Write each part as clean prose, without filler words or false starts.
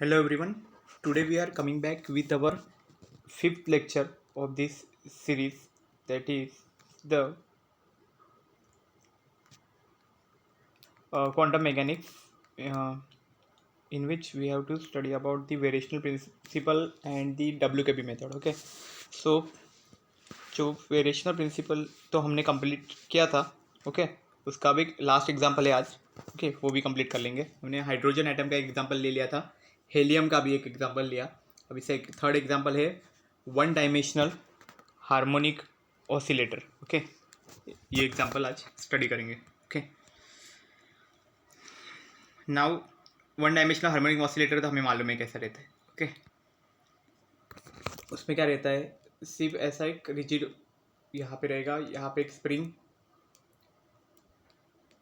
Hello everyone. Today we are coming back with our fifth lecture of this series, that is the quantum mechanics, uh, in which we have to study about the variational principle and the WKB method. Okay, so जो variational principal तो हमने complete किया था. Okay, उसका भी last example है आज. Okay, वो भी कंप्लीट कर लेंगे. हमने हाइड्रोजन एटम का एग्जांपल ले लिया था, हेलियम का भी एक एग्जांपल लिया. अब इससे एक थर्ड एग्जांपल है one dimensional harmonic oscillator. Okay, ये एग्जांपल आज स्टडी करेंगे. Okay, now one dimensional harmonic oscillator तो हमें मालूम है कैसा रहता है. ओके, उसमें क्या रहता है, सिर्फ ऐसा एक रिजिड यहाँ पे रहेगा, यहाँ पे एक स्प्रिंग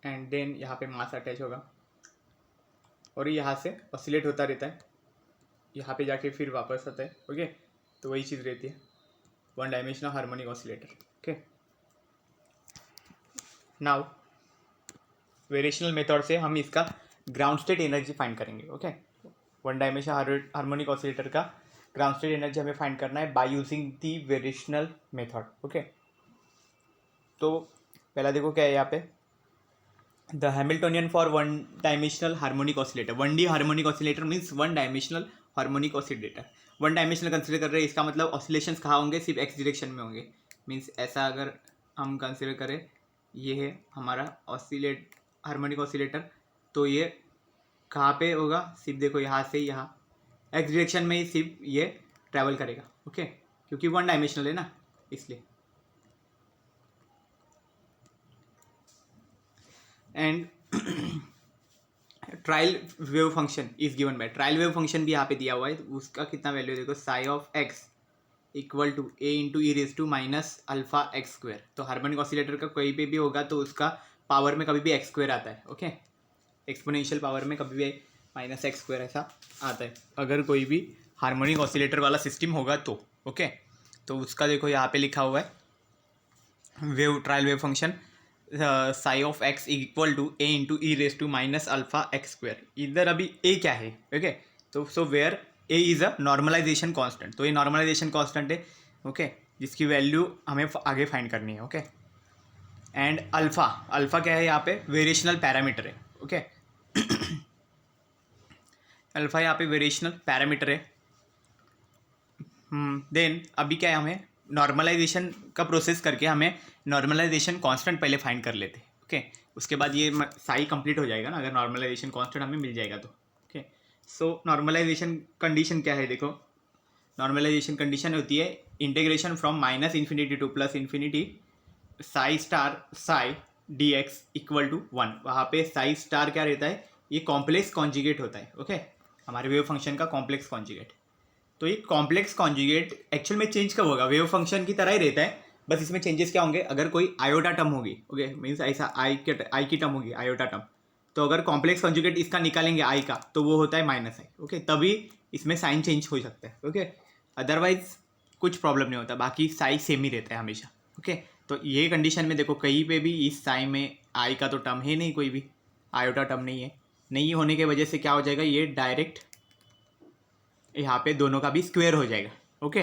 एंड देन यहाँ पे मास अटैच होगा और यहाँ से ऑसिलेट होता रहता है, यहाँ पे जाके फिर वापस आता है. ओके, तो वही चीज़ रहती है one dimensional harmonic oscillator. Okay, now variational method से हम इसका ग्राउंड स्टेट एनर्जी फाइंड करेंगे. Okay, one dimensional harmonic oscillator का ग्राउंड स्टेट एनर्जी हमें फाइंड करना है by using the variational method. Okay, तो पहला देखो क्या है यहाँ पे, the Hamiltonian for one dimensional harmonic oscillator. 1D harmonic oscillator means one dimensional harmonic oscillator. One dimensional consider कर रहे हैं, इसका मतलब ऑसिलेशंस कहाँ होंगे, सिर्फ एक्स डायरेक्शन में होंगे. मीन्स ऐसा अगर हम कंसिडर करें, ये है हमारा हार्मोनिक ऑसिलेटर, तो ये कहाँ पे होगा, सिर्फ देखो यहाँ से यहाँ एक्स डायरेक्शन में ही सिर्फ ये ट्रैवल करेगा. ओके, क्योंकि वन डायमेंशनल है ना, इसलिए. And trial wave function is given by, trial wave function भी यहाँ पे दिया हुआ है. तो उसका कितना वैल्यू देखो, psi of X equal to A into E raise to minus alpha x square. तो हार्मोनिक ऑसिलेटर का कोई पे भी होगा तो उसका पावर में कभी भी एक्स स्क्वायर आता है. ओके, एक्सपोनेंशियल पावर में कभी भी माइनस एक्स स्क्वायर ऐसा आता है अगर कोई भी हार्मोनिक ऑसिलेटर वाला सिस्टम होगा तो. ओके, तो उसका देखो यहाँ पे लिखा हुआ है wave trial wave function psi of X equal to A into E raise to minus alpha x square. इधर अभी ए क्या है. ओके, तो so where A is a normalization constant, तो ये नॉर्मलाइजेशन कांस्टेंट है. ओके, जिसकी वैल्यू हमें आगे फाइंड करनी है. ओके, एंड अल्फा क्या है यहाँ पे, वेरिएशनल पैरामीटर है. ओके, अल्फा यहाँ पे वेरिएशनल पैरामीटर है. देन अभी क्या है, हमें नॉर्मलाइजेशन का प्रोसेस करके हमें नॉर्मलाइजेशन कांस्टेंट पहले फाइंड कर लेते हैं. ओके, उसके बाद ये साई कंप्लीट हो जाएगा ना, अगर नॉर्मलाइजेशन कांस्टेंट हमें मिल जाएगा तो. ओके, सो नॉर्मलाइजेशन कंडीशन क्या है, देखो नॉर्मलाइजेशन कंडीशन होती है integration from minus infinity to plus infinity psi star psi D X equal to 1. वहाँ पे साई स्टार क्या रहता है, ये कॉम्प्लेक्स कॉन्जुगेट होता है. ओके, हमारे वेव फंक्शन का कॉम्प्लेक्स कॉन्जुगेट. तो ये कॉम्प्लेक्स कॉन्जुगेट एक्चुअल में चेंज कब होगा, वेव फंक्शन की तरह ही रहता है, बस इसमें चेंजेस क्या होंगे, अगर कोई आयोटा टर्म होगी. ओके, मीन्स ऐसा आई की टर्म होगी, आयोटा टर्म, तो अगर कॉम्प्लेक्स कॉन्जुगेट इसका निकालेंगे आई का, तो वो होता है माइनस आई. ओके, तभी इसमें साइन चेंज हो सकता है. ओके, अदरवाइज कुछ प्रॉब्लम नहीं होता, बाकी साई सेम ही रहता है हमेशा. ओके, तो ये कंडीशन में देखो कहीं पे भी इस साई में आई का तो टर्म है नहीं, कोई भी आयोटा टर्म नहीं है. नहीं होने की वजह से क्या हो जाएगा, ये डायरेक्ट यहाँ पे दोनों का भी स्क्वायर हो जाएगा. ओके,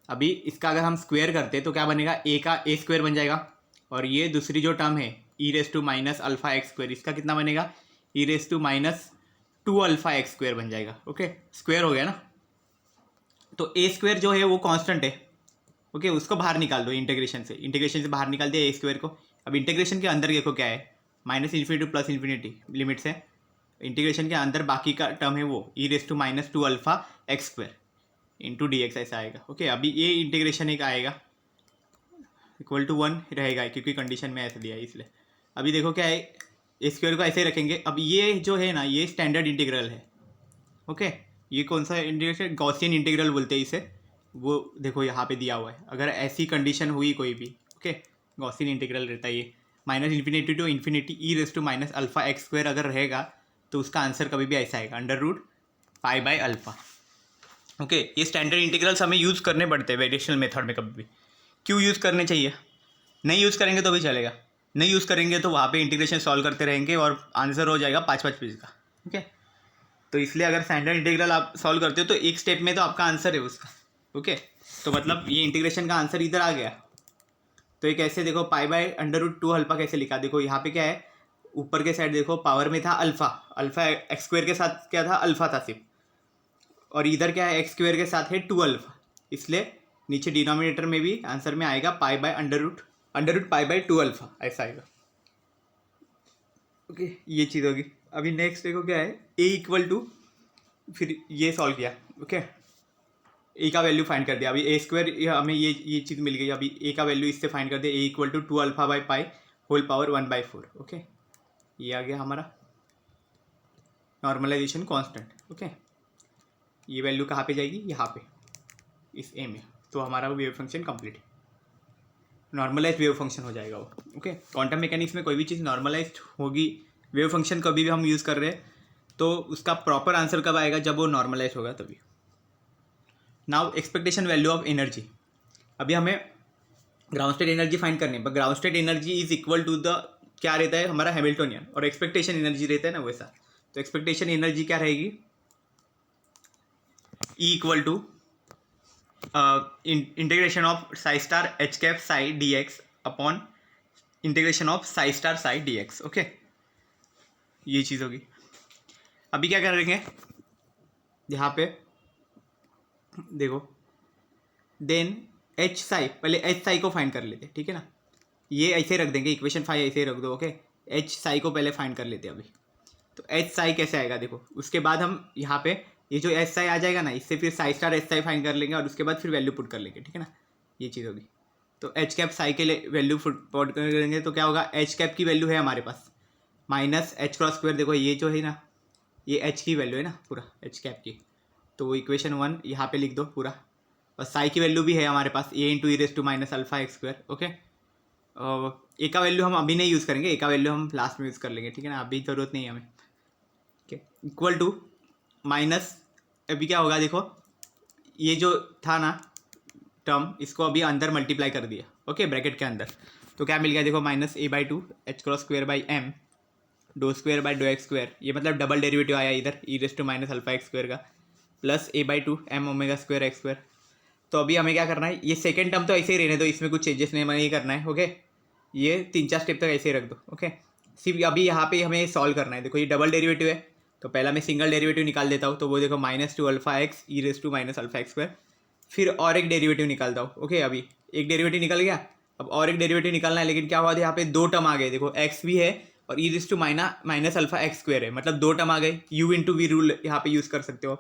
अभी इसका अगर हम स्क्वायर करते तो क्या बनेगा, ए का ए स्क्वायर बन जाएगा, और ये दूसरी जो टर्म है e raise to minus alpha x square, इसका कितना बनेगा, e raise to minus 2 alpha x square बन जाएगा. ओके, स्क्वायर हो गया ना. तो ए स्क्वायर जो है वो कांस्टेंट है. ओके, उसको बाहर निकाल दो इंटीग्रेशन से बाहर निकाल दिया ए स्क्वायर को. अब इंटीग्रेशन के अंदर देखो क्या है, minus infinity to plus infinity limits है. इंटीग्रेशन के अंदर बाकी का टर्म है वो e raise to minus 2 alpha x square into d x ऐसा आएगा. ओके, अभी ये इंटीग्रेशन एक आएगा इक्वल टू 1 रहेगा, क्योंकि कंडीशन में ऐसे दिया है इसलिए. अभी देखो क्या है, ए स्क्वायर को ऐसे ही रखेंगे. अब ये जो है ना, ये स्टैंडर्ड इंटीग्रल है. ओके, ये कौन सा इंटीग्रेशन, गॉसियन इंटीग्रल बोलते हैं इसे. वो देखो यहाँ पे दिया हुआ है, अगर ऐसी कंडीशन हुई कोई भी, ओके, गॉसियन इंटीग्रल रहता है ये, minus infinity to infinity E raise to minus alpha x square अगर रहेगा तो उसका आंसर कभी भी ऐसा आएगा, under root pi by alpha. Okay, ये स्टैंडर्ड इंटीग्रल्स हमें यूज़ करने पड़ते हैं वेरिएशनल मेथड में. कभी भी क्यों यूज़ करने चाहिए, नहीं यूज़ करेंगे तो भी चलेगा, नहीं यूज़ करेंगे तो वहाँ पे इंटीग्रेशन सॉल्व करते रहेंगे और आंसर हो जाएगा 5 पेज का. ओके, तो इसलिए अगर स्टैंडर्ड इंटीग्रल आप सॉल्व करते हो तो एक स्टेप में तो आपका आंसर है उसका। ओके, तो मतलब ये इंटीग्रेशन का आंसर इधर आ गया। तो ये कैसे देखो, pi by under root 2 alpha कैसे लिखा, देखो यहाँ पे क्या है, ऊपर के साइड देखो पावर में था अल्फा, अल्फा एक्स स्क्वायर के साथ क्या था, अल्फा था सिर्फ, और इधर क्या है, एक्स स्क्वायर के साथ है 2 अल्फा, इसलिए नीचे डिनोमिनेटर में भी आंसर में आएगा pi by under root pi by 2 alpha ऐसा आएगा। ओके, ये चीज़ होगी। अभी नेक्स्ट देखो क्या है, ए इक्वल टू, फिर ये सॉल्व किया। ओके, ए का वैल्यू फाइंड कर दिया। अभी ए स्क्वायर हमें ये चीज़ मिल गई। अभी ए का वैल्यू इससे फाइंड कर दिया, A equal to 2 alpha by pi whole power 1/4। Okay, ये आ गया हमारा नॉर्मलाइजेशन कांस्टेंट। ओके, ये वैल्यू कहाँ पे जाएगी, यहाँ पे इस ए में, तो हमारा wave function complete, normalize wave function हो जाएगा वो। ओके, क्वांटम मैकेनिक्स में कोई भी चीज़ नॉर्मलाइज्ड होगी, वेव फंक्शन कभी भी हम यूज़ कर रहे हैं तो उसका प्रॉपर आंसर कब आएगा, जब वो नॉर्मलाइज होगा तभी। Now expectation value of energy. अभी हमें ग्राउंड स्टेट एनर्जी फाइंड करनी है, but ground state energy is equal to the क्या रहता है हमारा हैमिल्टोनियन, और एक्सपेक्टेशन एनर्जी रहता है ना वैसा। तो एक्सपेक्टेशन एनर्जी क्या रहेगी, E equal to integration of psi star H cap psi D X upon integration of psi star psi D x. Okay, ये चीज़ होगी। अभी क्या करेंगे, यहाँ पे देखो, देन एच साई, पहले एच साई को फाइंड कर लेते, ठीक है ना, ये ऐसे रख देंगे, इक्वेशन 5 ऐसे ही रख दो। ओके, एच साई को पहले फाइंड कर लेते अभी। तो एच साई कैसे आएगा देखो, उसके बाद हम यहाँ पे ये जो एच साई आ जाएगा ना, इससे फिर Sai star H Sai find कर लेंगे और उसके बाद फिर वैल्यू पुट कर लेंगे, ठीक है ना, ये चीज़ होगी। तो एच कैप साई के लिए वैल्यू पुट करेंगे तो क्या होगा, एच कैप की वैल्यू है हमारे पास माइनस एच क्रॉस स्क्वायर, देखो ये जो है ना, ये एच की वैल्यू है ना पूरा एच कैप की, तो वो इक्वेशन 1 यहाँ पे लिख दो पूरा। और साई की वैल्यू भी है हमारे पास, A into E raise to minus alpha x square. Okay, A का वैल्यू हम अभी नहीं यूज़ करेंगे, ए का वैल्यू हम लास्ट में यूज़ कर लेंगे, ठीक है ना, अभी ज़रूरत नहीं है हमें। ओके, इक्वल टू माइनस, अभी क्या होगा देखो, ये जो था ना टर्म, इसको अभी अंदर मल्टीप्लाई कर दिया। ओके, ब्रैकेट के अंदर, तो क्या मिल गया देखो, minus A by 2 H cross square by M doe square by doe x square, ये मतलब डबल डेरिवेटिव आया इधर e raise to minus alpha x square का, plus A by 2 M omega square x square. तो अभी हमें क्या करना है, ये सेकेंड टर्म तो ऐसे ही रहने दो, इसमें कुछ चेंजेस नहीं करना है। ओके, ये 3-4 स्टेप तक ऐसे ही रख दो। ओके, सिर्फ अभी यहाँ पे हमें सॉल्व करना है। देखो ये डबल डेरिवेटिव है, तो पहला मैं सिंगल डेरिवेटिव निकाल देता हूँ, तो वो देखो -2 alpha X E raise to minus alpha x square, फिर और एक डेरिवेटिव निकालता हूँ। ओके, अभी एक डेरिवेटिव निकल गया, अब और एक डेरिवेटिव निकालना है, लेकिन क्या हुआ यहाँ पे 2 टर्म आ गए, देखो एक्स भी है और e raise to minus alpha x square है, मतलब 2 टर्म आ गए। यू इंटू वी रूल यहाँ पे यूज़ कर सकते हो।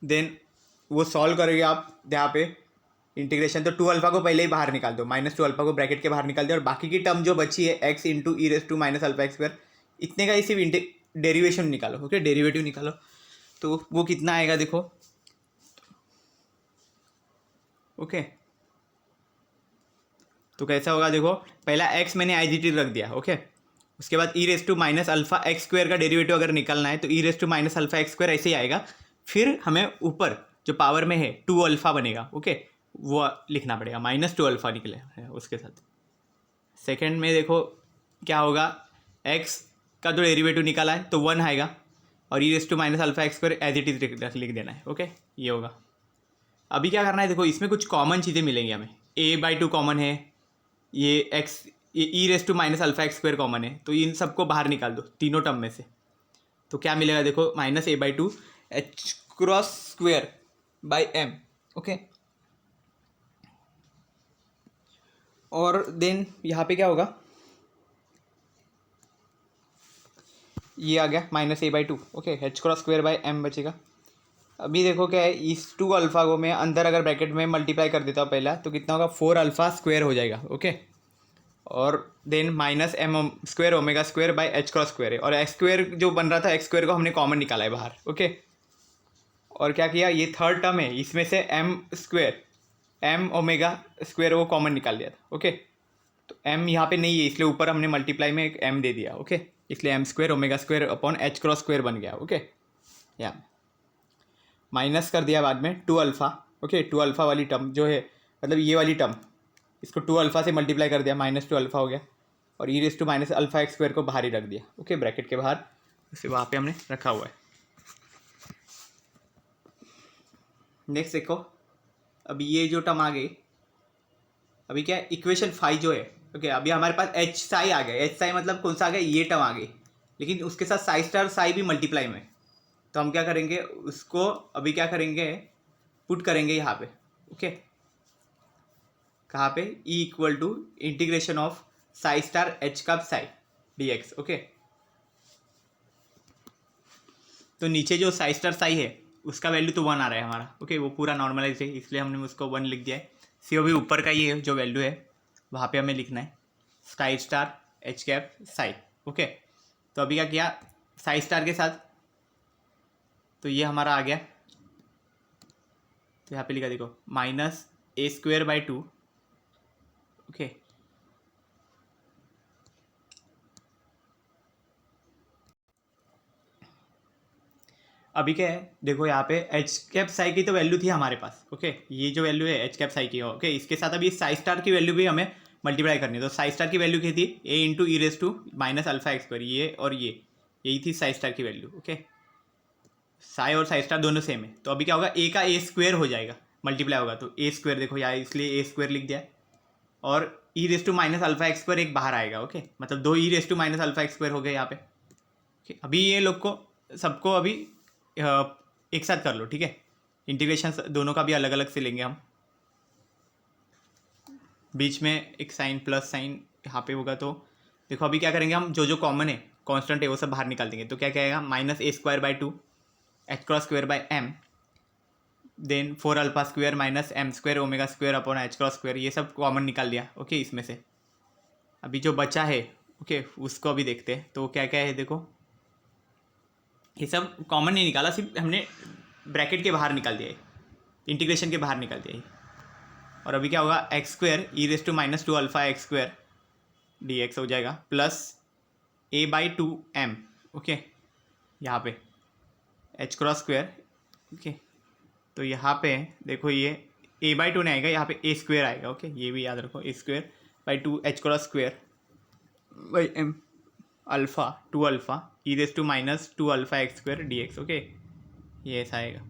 देन वो सॉल्व करोगे आप यहाँ पे इंटीग्रेशन, तो 2 अल्फा को पहले ही बाहर निकाल दो, -2 अल्फा को ब्रैकेट के बाहर निकाल दो, और बाकी की टर्म जो बची है X into E raise to minus alpha x square, इतने का ही सिर्फ डेरिवेशन निकालो। ओके, डेरिवेटिव निकालो, तो वो कितना आएगा देखो। ओके, तो कैसा होगा देखो, पहला एक्स मैंने आई जी टी रख दिया। ओके, उसके बाद e raise to minus alpha x square का डेरिवेटिव अगर निकलना है तो e raise to minus alpha x square ऐसे ही आएगा, फिर हमें ऊपर जो पावर में है 2 अल्फा बनेगा। ओके, वो लिखना पड़ेगा, -2 अल्फा निकले उसके साथ। सेकेंड में देखो क्या होगा, एक्स का जो डेरिवेटिव निकाला है तो 1 आएगा, और e raise to minus alpha x square as it is लिख देना है। ओके, ये होगा। अभी क्या करना है देखो, इसमें कुछ कॉमन चीज़ें मिलेंगी हमें, a बाई 2 कॉमन है, ये एक्स, ये e raise to minus alpha x square common है, तो इन सबको बाहर निकाल दो तीनों टर्म में से, तो क्या मिलेगा देखो, -a/2 H cross square by M. Okay, और देन यहाँ पे क्या होगा, ये आ गया -a/2। Okay, H cross square by M बचेगा। अभी देखो क्या है, इस 2 अल्फा को मैं अंदर अगर ब्रैकेट में मल्टीप्लाई कर देता हूँ पहला, तो कितना होगा, 4 अल्फा स्क्वायर हो जाएगा। ओके, और then -m square omega square by H cross square है, और एक्स स्क्वायर जो बन रहा था, एक्स स्क्वायर को हमने कॉमन निकाला है बाहर। ओके, और क्या किया, ये थर्ड टर्म है, इसमें से m square m omega square वो कॉमन निकाल दिया था। ओके, तो m यहाँ पे नहीं है, इसलिए ऊपर हमने मल्टीप्लाई में एक m दे दिया। ओके, इसलिए m square omega square upon H cross square बन गया। ओके, या माइनस कर दिया बाद में 2 अल्फा। ओके, 2 अल्फा वाली टर्म जो है, मतलब ये वाली टर्म, इसको 2 अल्फा से मल्टीप्लाई कर दिया, -2 अल्फा हो गया, और e raise to minus alpha x square को बाहर ही रख दिया। ओके, ब्रैकेट के बाहर उसे वहाँ पे हमने रखा हुआ है। नेक्स्ट देखो, अभी ये जो टर्म आ गई, अभी क्या है इक्वेशन 5 जो है, ओके अभी हमारे पास एच साई आ गया। एच साई मतलब कौन सा आ गया, ये टर्म आ गई, लेकिन उसके साथ साई स्टार साई भी मल्टीप्लाई में। तो हम क्या करेंगे उसको, अभी क्या करेंगे पुट करेंगे यहाँ पे, ओके कहाँ पे, E equal to integration of psi star H cap psi D x. Okay तो नीचे जो साई स्टार साई है उसका वैल्यू तो 1 आ रहा है हमारा, ओके वो पूरा नॉर्मलाइज है इसलिए हमने उसको 1 लिख दिया है। सी अभी ऊपर का ये जो वैल्यू है वहाँ पे हमें लिखना है Sai star H cap Sai. Okay तो अभी क्या किया साई स्टार के साथ, तो ये हमारा आ गया, तो यहाँ पे लिखा देखो minus A square by 2। Okay अभी क्या है देखो यहाँ पे एच कैप साई की तो वैल्यू थी हमारे पास, ओके ये जो वैल्यू है एच कैप साई की, ओके इसके साथ अभी साई स्टार की वैल्यू भी हमें मल्टीप्लाई करनी है। तो साई स्टार की वैल्यू क्या थी, a into E raise to minus alpha x square, ये और ये यही थी साई स्टार की वैल्यू। ओके साई और साई स्टार दोनों सेम है, तो अभी क्या होगा ए का ए स्क्वेयर हो जाएगा, मल्टीप्लाई होगा तो ए स्क्वेयर, देखो यहाँ इसलिए ए स्क्वेयर लिख दिया, और e raise to minus alpha x square एक बाहर आएगा। ओके मतलब 2 e raise to minus alpha x square हो गया यहाँ पे। ओके अभी ये लोग को सबको अभी एक साथ कर लो, ठीक है इंटीग्रेशन दोनों का भी अलग अलग से लेंगे हम, बीच में एक साइन प्लस साइन यहाँ पे होगा। तो देखो अभी क्या करेंगे हम, जो जो कॉमन है कांस्टेंट है वो सब बाहर निकाल देंगे। तो क्या कहेगा minus A square by 2 H cross square by M, then 4 alpha square minus M square omega square upon H cross square, ये सब कॉमन निकाल दिया। ओके इसमें से अभी जो बचा है ओके उसको अभी देखते हैं। तो क्या क्या है देखो, ये सब कॉमन नहीं निकाला, सिर्फ हमने ब्रैकेट के बाहर निकाल दिया है, इंटीग्रेशन के बाहर निकाल दिया है। और अभी क्या होगा X square E raise to minus 2 alpha x square D X हो जाएगा plus A by 2 M. Okay यहाँ पे एच क्रॉस स्क्वायर, ओके तो यहाँ पे देखो ये ए बाई 2 नहीं आएगा, यहाँ पे ए स्क्वायर आएगा। ओके ये भी याद रखो, a square by 2 H cross square by m alpha 2 alpha e raise to minus 2 alpha x square D x. Okay ये ऐसा आएगा,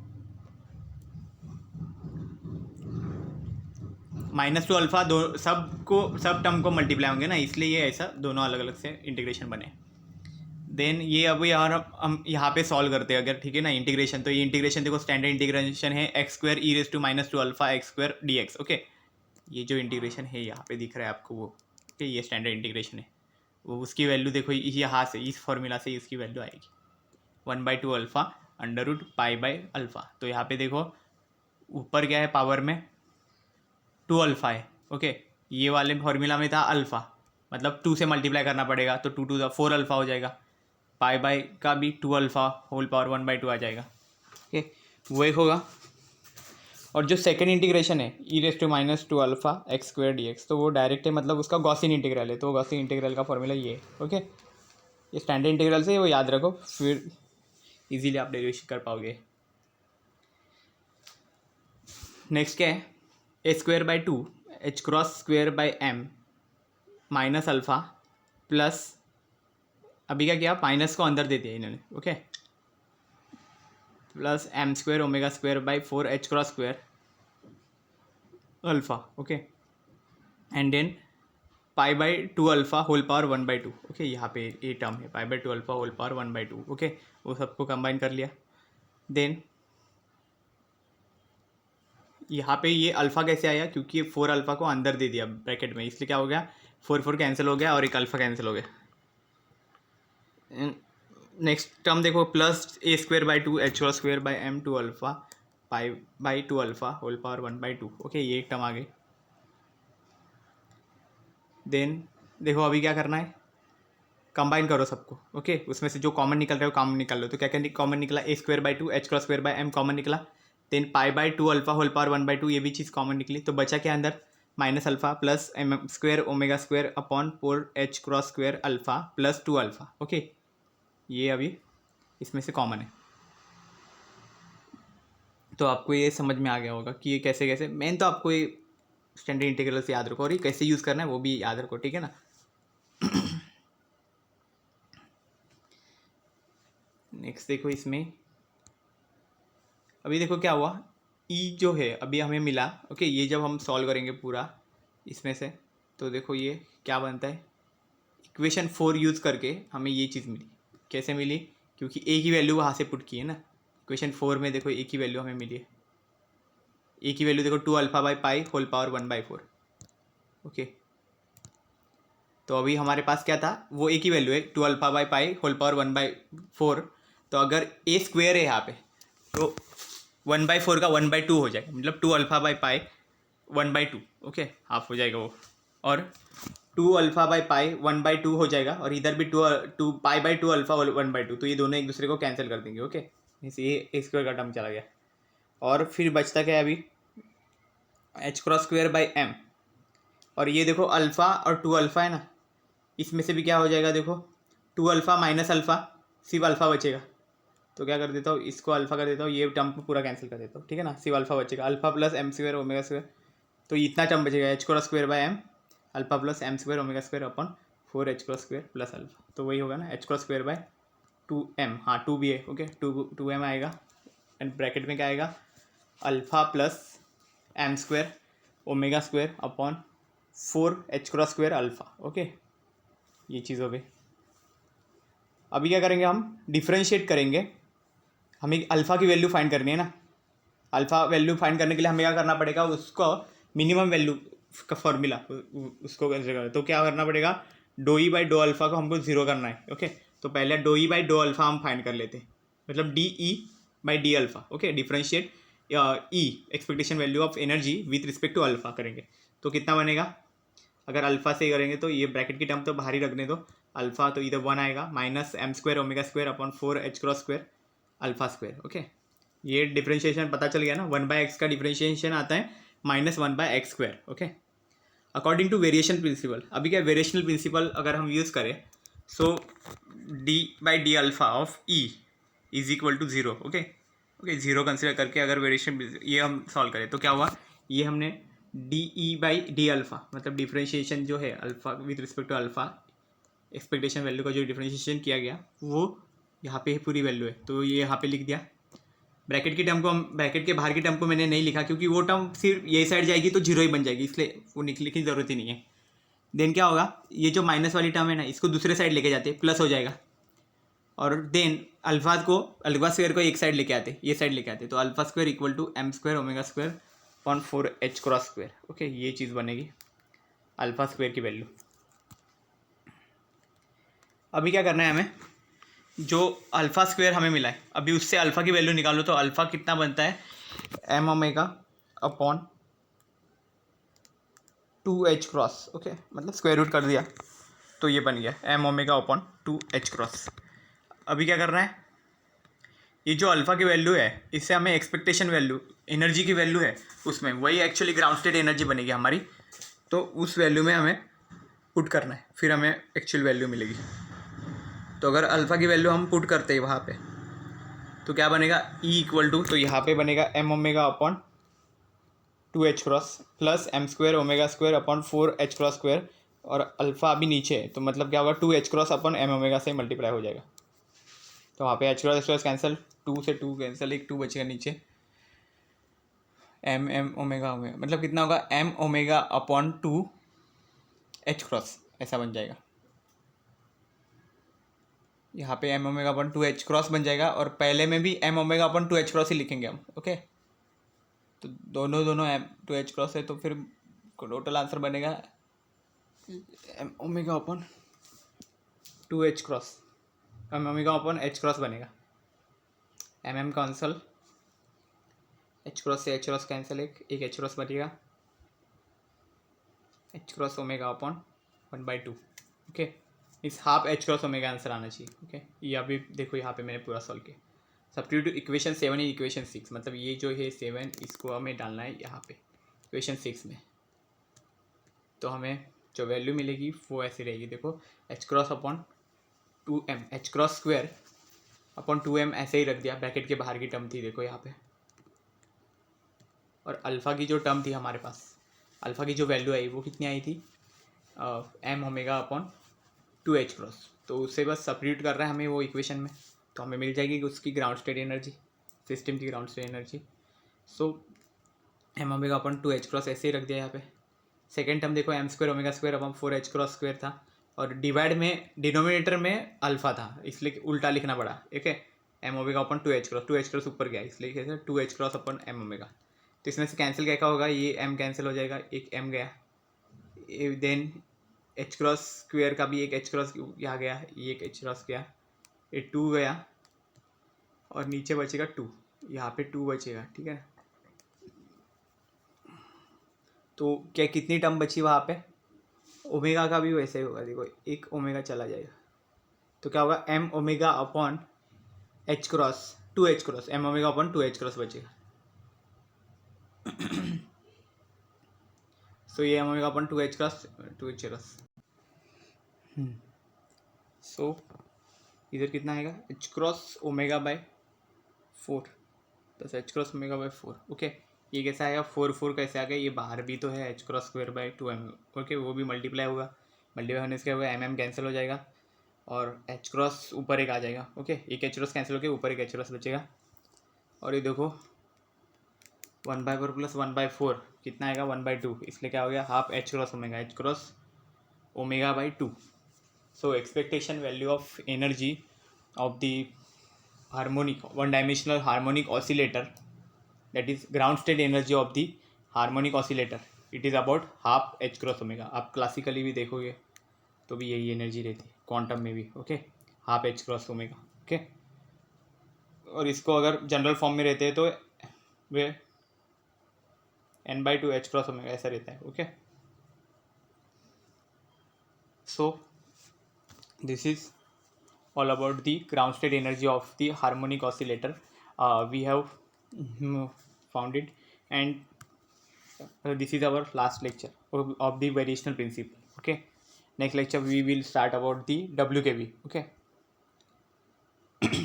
माइनस 2 अल्फ़ा दो सब टर्म को मल्टीप्लाई होंगे ना, इसलिए ये ऐसा दोनों अलग अलग से इंटीग्रेशन बने। देन ये अब यार हम यहाँ पे सॉल्व करते हैं अगर, ठीक है ना इंटीग्रेशन। तो ये इंटीग्रेशन देखो स्टैंडर्ड इंटीग्रेशन है X square E raise to minus 2 alpha x square D x. Okay ये जो इंटीग्रेशन है यहाँ पे दिख रहा है आपको वो, ओके ये स्टैंडर्ड इंटीग्रेशन है, वो उसकी वैल्यू देखो यहाँ से इस फॉर्मूला से इसकी वैल्यू आएगी 1/2 alpha under root pi by alpha. तो यहाँ पे देखो ऊपर क्या है पावर में 2 अल्फ़ा है। ओके ये वाले फॉर्मूला में था अल्फ़ा, मतलब 2 से मल्टीप्लाई करना पड़ेगा, तो 2 to 4 अल्फ़ा हो जाएगा, पाई बाई का भी 2 अल्फ़ा होल पावर 1/2 आ जाएगा। ओके वो एक होगा। और जो सेकंड इंटीग्रेशन है e raise to minus 2 alpha x square D x, तो वो डायरेक्ट है, मतलब उसका गॉसियन इंटीग्रल है, तो गॉसियन इंटीग्रल का फॉर्मूला ये है। ओके ये स्टैंडर्ड इंटीग्रल से वो याद रखो, फिर इजीली आप डेरिवेशन कर पाओगे। नेक्स्ट क्या है a square by 2 H cross square by m minus alpha plus, अभी क्या किया माइनस को अंदर दे दिया इन्होंने। Okay plus M square omega square by 4 H cross square alpha. Okay and then pi by 2 alpha whole power 1/2। Okay यहाँ पे ये टर्म है pi by 2 alpha whole power 1/2। Okay वो सबको कंबाइन कर लिया। देन यहाँ पे ये अल्फ़ा कैसे आया, क्योंकि ये 4 अल्फ़ा को अंदर दे दिया ब्रैकेट में, इसलिए क्या हो गया 4 कैंसिल हो गया और एक अल्फ़ा कैंसिल हो गया। नेक्स्ट टर्म देखो plus A square by 2 H cross square by M 2 alpha pi by 2 alpha whole power 1/2। Okay ये एक टर्म आ गई। देन देखो अभी क्या करना है, कंबाइन करो सबको। ओके उसमें से जो कॉमन निकल रहा है वो कॉमन निकाल लो। तो क्या क्या कॉमन निकला a square by 2 H cross square by m common निकला, then pi by 2 alpha whole power 1/2 ये भी चीज़ कॉमन निकली। तो बचा क्या अंदर minus alpha plus M square omega square upon 4 H cross square alpha plus 2 alpha. Okay ये अभी इसमें से कॉमन है। तो आपको ये समझ में आ गया होगा कि ये कैसे कैसे, मेन तो आपको ये स्टैंडर्ड इंटीग्रल से याद रखो और ये कैसे यूज़ करना है वो भी याद रखो, ठीक है ना। नेक्स्ट देखो इसमें, अभी देखो क्या हुआ, ई जो है अभी हमें मिला, ओके, ये जब हम सॉल्व करेंगे पूरा इसमें से, तो देखो ये क्या बनता है, इक्वेशन 4 यूज़ करके हमें ये चीज़ मिली। कैसे मिली? क्योंकि ए की वैल्यू वहाँ से पुट की है ना, इक्वेशन 4 में देखो ए की वैल्यू हमें मिली है, ए की वैल्यू देखो 2 alpha by pi whole power 1/4, okay. तो अभी हमारे पास क्या था, वो ए की वैल्यू है 2 alpha by pi whole power 1/4। तो अगर ए स्क्वेयर है यहाँ पे, तो 1/4 का 1/2 हो जाएगा, मतलब 2 alpha by pi 1/2, okay, half हो जाएगा वो। और 2 अल्फा बाई पाई 1/2 हो जाएगा, और इधर भी 2 पाई बाई 2 अल्फा 1/2, तो ये दोनों एक दूसरे को कैंसिल कर देंगे, ओके। ये ए स्क्वेयर का टर्म चला गया, और फिर बचता क्या है अभी, H cross square by M. और ये देखो अल्फ़ा और 2 अल्फ़ा है ना, इसमें से भी क्या हो जाएगा, देखो 2 अल्फ़ा माइनस अल्फ़ा, सिर्फ अल्फ़ा बचेगा। तो क्या कर देता हूँ, इसको अल्फ़ा कर देता हूँ, ये टर्म को पूरा कैंसिल कर देता हूँ, ठीक है ना, सिर्फ अल्फ़ा बचेगा, alpha plus M square omega square. तो इतना टर्म बचेगा, H cross square by M, alpha plus M square omega square upon 4 H cross square plus alpha. तो वही होगा ना, H cross square bye 2m, हाँ 2 भी है, ओके, 2m आएगा, एंड ब्रैकेट में क्या आएगा, alpha plus M square omega square upon 4 H cross square alpha, okay. ये चीज़ हो गई। अभी क्या करेंगे, हम डिफ्रेंशिएट करेंगे, हमें अल्फ़ा की वैल्यू फाइंड करनी है ना। अल्फ़ा वैल्यू फाइंड करने के लिए हमें क्या करना पड़ेगा, उसको मिनिमम वैल्यू का फॉर्मूला उसको कैसे करें, तो क्या करना पड़ेगा, do E by do alpha को हमको जीरो करना है, ओके। तो पहले do E by do alpha हम फाइंड कर लेते हैं, मतलब D E by D alpha, okay. Differentiate E expectation value of energy with respect to alpha करेंगे, तो कितना बनेगा, अगर अल्फ़ा से करेंगे तो ये ब्रैकेट की टर्म तो बाहर ही रखने दो, अल्फ़ा तो इधर 1 आएगा, minus M square omega square upon 4 H cross square alpha square, okay. ये डिफ्रेंशिएशन पता चल गया ना, 1/x का डिफ्रेंशिएशन आता है -1/x square, okay, according to variation principle. अभी क्या वेरिएशनल प्रिंसिपल अगर हम यूज़ करें, so d by D alpha of e is equal to 0, okay okay, 0 consider करके अगर वेरिएशन ये हम सॉल्व करें तो क्या हुआ, ये हमने D E by D alpha, मतलब डिफ्रेंशिएशन जो है alpha with respect to alpha expectation value का जो डिफ्रेंशिएशन किया गया वो यहाँ पे पूरी वैल्यू है, तो ये यहाँ पे लिख दिया। ब्रैकेट की टर्म को हम, ब्रैकेट के बाहर की टर्म को मैंने नहीं लिखा क्योंकि वो टर्म सिर्फ ये साइड जाएगी तो 0 ही बन जाएगी, इसलिए वो लिखने की ज़रूरत ही नहीं है। देन क्या होगा, ये जो माइनस वाली टर्म है ना, इसको दूसरे साइड लेके जाते प्लस हो जाएगा, और देन अल्फा स्क्वायर को एक साइड लेके आते, ये साइड लेके आते, तो alpha square equal to M square omega square upon 4 H cross square, okay. ये चीज़ बनेगी अल्फा स्क्वायर की वैल्यू। अभी क्या करना है हमें, जो अल्फ़ा स्क्वायर हमें मिला है अभी उससे अल्फ़ा की वैल्यू निकालो, तो अल्फ़ा कितना बनता है, M omega upon 2 H cross, okay, मतलब स्क्वायर रूट कर दिया तो ये बन गया M omega upon 2 H cross. अभी क्या करना है, ये जो अल्फ़ा की वैल्यू है इससे हमें एक्सपेक्टेशन वैल्यू एनर्जी की वैल्यू है उसमें, वही एक्चुअली ग्राउंड स्टेट एनर्जी बनेगी हमारी, तो उस वैल्यू में हमें पुट करना है, फिर हमें एक्चुअल वैल्यू मिलेगी। तो अगर अल्फ़ा की वैल्यू हम पुट करते हैं वहाँ पे, तो क्या बनेगा, ई इक्वल टू, तो यहाँ पे बनेगा M omega upon 2 H cross plus M square omega square upon 4 H cross square, और अल्फ़ा अभी नीचे है तो मतलब क्या होगा, 2 H cross upon M omega से मल्टीप्लाई हो जाएगा, तो वहाँ पे एच क्रॉस कैंसिल, 2 से 2 कैंसिल, एक 2 बचेगा नीचे, एम ओमेगा ओमेगा मतलब कितना होगा, M omega upon 2 H cross, ऐसा बन जाएगा। यहाँ पे m omega upon 2 H cross बन जाएगा, और पहले में भी m omega upon 2 H cross ही लिखेंगे हम, ओके। तो दोनों एम 2 एच क्रॉस है, तो फिर टोटल आंसर बनेगा M omega upon 2 H cross, m omega upon H cross बनेगा, एम कैंसल, एच क्रॉस से एच क्रॉस कैंसिल, एक एच क्रॉस बचेगा, H cross omega upon 1/2, okay. इस half h cross omega answer आना चाहिए, okay. ये अभी देखो यहाँ पे मैंने पूरा सॉल्व किया, सब्स्टिट्यूट इक्वेशन 7 है इक्वेशन 6, मतलब ये जो है 7 इसको हमें डालना है यहाँ पे इक्वेशन 6 में, तो हमें जो वैल्यू मिलेगी वो ऐसी रहेगी, देखो H cross upon 2m, H cross square upon 2m ऐसे ही रख दिया, ब्रैकेट के बाहर की टर्म थी देखो यहाँ पे, और अल्फ़ा की जो टर्म थी हमारे पास, अल्फ़ा की जो वैल्यू आई वो कितनी आई थी, M omega upon 2 H cross, तो उससे बस सब्स्टिट्यूट कर रहे हैं हमें वो इक्वेशन में, तो हमें मिल जाएगी उसकी ग्राउंड स्टेट एनर्जी, सिस्टम की ground state energy. So M omega upon 2 ऐसे ही रख दिया यहाँ पे। सेकेंड टर्म देखो M square omega square upon 4 था, और डिवाइड में डिनोमिनेटर में अल्फा था, इसलिए उल्टा लिखना पड़ा। ठीक है, एम ओमेगा अपन 2 ऊपर गया, इसलिए कैसे 2 अपन एम ओमेगा। तो इसमें से कैंसिल क्या होगा, ये एम कैंसिल हो जाएगा, एक एम गया, देन स्क्वायर का भी एक यहाँ गया, ये एक गया, ये 2 गया, और नीचे बचेगा 2, यहाँ पे 2 बचेगा। ठीक है, तो क्या कितनी टर्म बची वहाँ पे, ओमेगा का भी वैसे ही होगा, देखो एक ओमेगा चला जाएगा, तो क्या होगा M omega upon H cross 2 M omega upon 2 बचेगा। सो ये एम ओमेगा अपॉन 2 सो इधर कितना आएगा, H cross omega by 4 plus H cross omega by 4। Okay, ये कैसे आएगा, 4 कैसे आ गया, ये बाहर भी तो है H cross square by 2m। Okay, वो भी मल्टीप्लाई होगा, मल्टीप्लाई होने से क्या होगा, एम कैंसिल हो जाएगा, और एच क्रॉस ऊपर एक आ जाएगा। ओके, एक एच क्रॉस कैंसिल होकर ऊपर एक एच क्रॉस बचेगा, और ये देखो 1/4 प्लस 1/4 कितना आएगा, 1/2, इसलिए क्या हो गया, half h cross omega by 2। So expectation value of energy of the harmonic one dimensional harmonic oscillator, that is ground state energy of the harmonic oscillator, it is about half h cross omega. आप classically भी देखोगे तो भी यही energy रहती है, quantum में भी। Okay, half h cross omega. Okay, और इसको अगर जनरल फॉर्म में रहते हैं तो वे n/2 एच क्रॉस ओमेगा ऐसा रहता है। Okay, so this is all about the ground state energy of the harmonic oscillator. We have found it, and this is our last lecture of the variational principle. Okay, next lecture we will start about the WKB. Okay,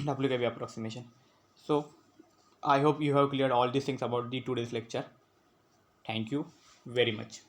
WKB approximation. So I hope you have cleared all these things about the today's lecture. Thank you very much.